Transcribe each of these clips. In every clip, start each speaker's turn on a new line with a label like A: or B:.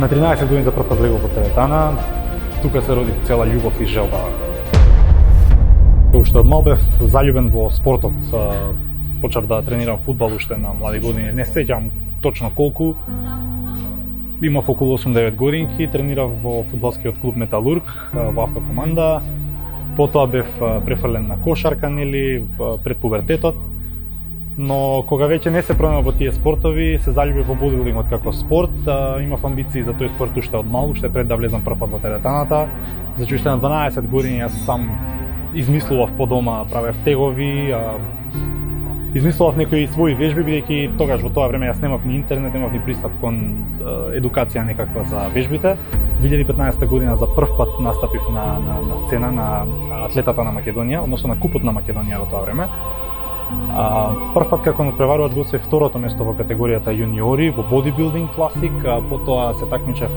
A: На 13 години за прв пат влегов во теретана, тука се роди цела љубов и желба. Уште од мал бев заљубен во спортот. Почнав да тренирам фудбал уште на млади години. Не сеќам точно колку. Имав околу 8-9 годинки, тренирав во фудбалскиот клуб Металург во автокоманда. Потоа бев префрлен на кошарка, нели, пред пубертетот. Но кога веќе не се пронав во тие спортови, се заљубив во бодибилдингот како спорт. Имав амбиции за тој спорт уште од мал, уште пред да влезам прв пат во теретаната. Значи уште на 12 години јас сам измислував по дома, правев тегови, измислував некои своји вежби, бидејќи тогаш во тоа време јас немав ни интернет, немав ни пристап кон едукација некаква за вежбите. 2015 година за прв пат настапив на сцена на атлетата на Македонија, односно на купот на Македонија во тоа време. Прв пат како надпреварувач го освоив второто место во категоријата јуниори во бодибилдинг класик, потоа се такмичев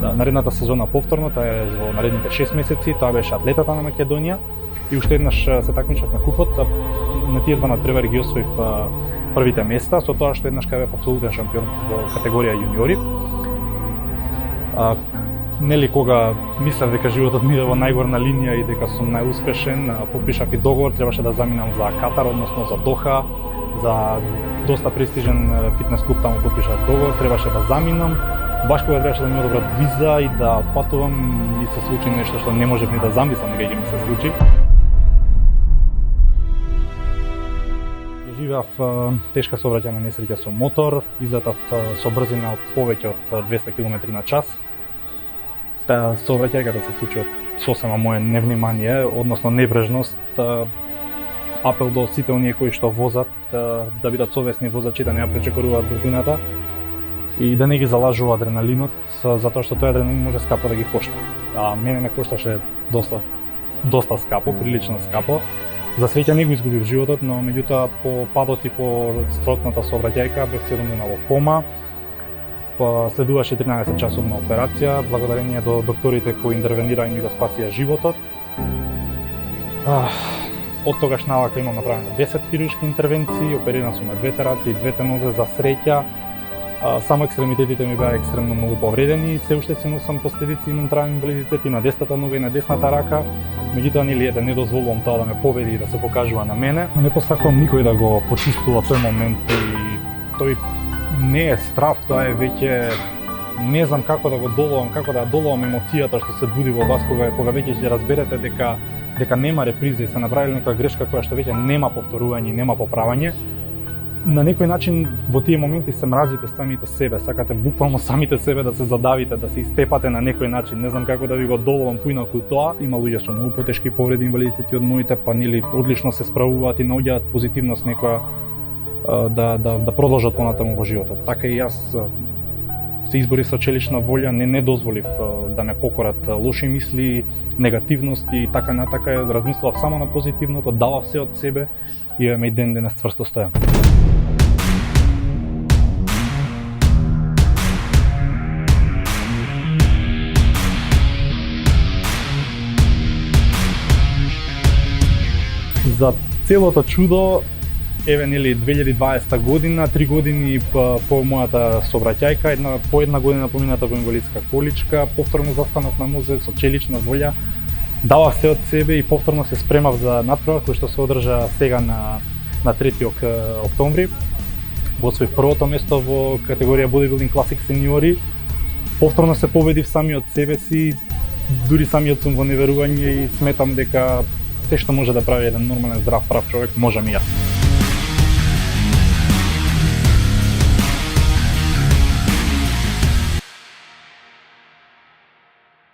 A: наредната сезона повторно, тоа е во наредните 6 месеци, тоа беше атлетата на Македонија и уште еднаш се такмичев на купот. На тие два надпревари ги освоив првите места, со тоа што еднаш бев апсолутен шампион во категорија јуниори. Нели кога мислев дека животот ми е во најгорна линија и дека сум најуспешен, потпишав и договор, требаше да заминам за Катар, односно за Доха, за доста престижен фитнес клуб, таму потпишав договор, требаше да заминам. Баш кога требаше да ми одобрат виза и да патувам, ми се случи нешто што не можев ни да замислам дека ќе ми се случи. Доживеав тешка сообраќајна несреќа со мотор, излетав со брзина повеќе од 200 км на час. Таа сообраќајката се случи од сосема моје невнимание, односно небрежност. Апел до сите оние кои што возат да бидат совесни возачи, да не ја пречекоруваат брзината и да не ги залажува адреналинот, затоа што тој адреналин може скапо да ги кошта. Мене ме кошташе доста скапо, прилично скапо. За среќа не го изгубив животот, но меѓутоа по падот и по стротната сообраќајка бев 7 дена во кома. Следуваше 13 часовна операција, благодарение до докторите кои интервенираа и ми го спасија животот. Од тогаш навака имам направено 10 хируршки интервенции, опериран сум на двете раце и двете нозе за среќа. Само екстремитетите ми беа екстремно многу повредени, се уште си носам последици, имам трајен инвалидитет и на десната нога и на десната рака. Меѓутоа нели да не дозволувам тоа да ме победи и да се покажува на мене. Не посакувам никој да го почувствува тој момент и тој не е страв, тоа е веќе не знам како да го доловам, како да доловам емоцијата што се буди во вас кога веќе ќе разберете дека нема реприза и се направиле некоја грешка која што веќе нема повторување и нема поправање. На некој начин во тие моменти се мразите самите себе, сакате буквално самите себе да се задавите, да се истепате на некој начин. Не знам како да ви го доловам поинаку тоа. Има луѓе со многу потешки повреди, инвалидитети од моите, па нели одлично се справуваат и наоѓаат позитивност некоја да продолжат понатаму во животот. Така и јас се изборив со челична волја, не дозволив да ме покорат лоши мисли, негативности и така натака. Размислував само на позитивното, давав се од себе и ме и ден денес цврсто стојам. За целото чудо, еве нели 2020 година, 3 години по мојата сообраќајка, по една година помината во инвалидска количка, повторно застанав на нозе со челична волја, давав се од себе и повторно се спремав за надпревар кој што се одржа сега на 3 октомври. Го освоив првото место во категорија бодибилдинг класик сениори. Повторно се победив самиот себе си, дури самиот сум во неверување и сметам дека се што може да прави еден нормален, здрав, прав човек, можам и јас.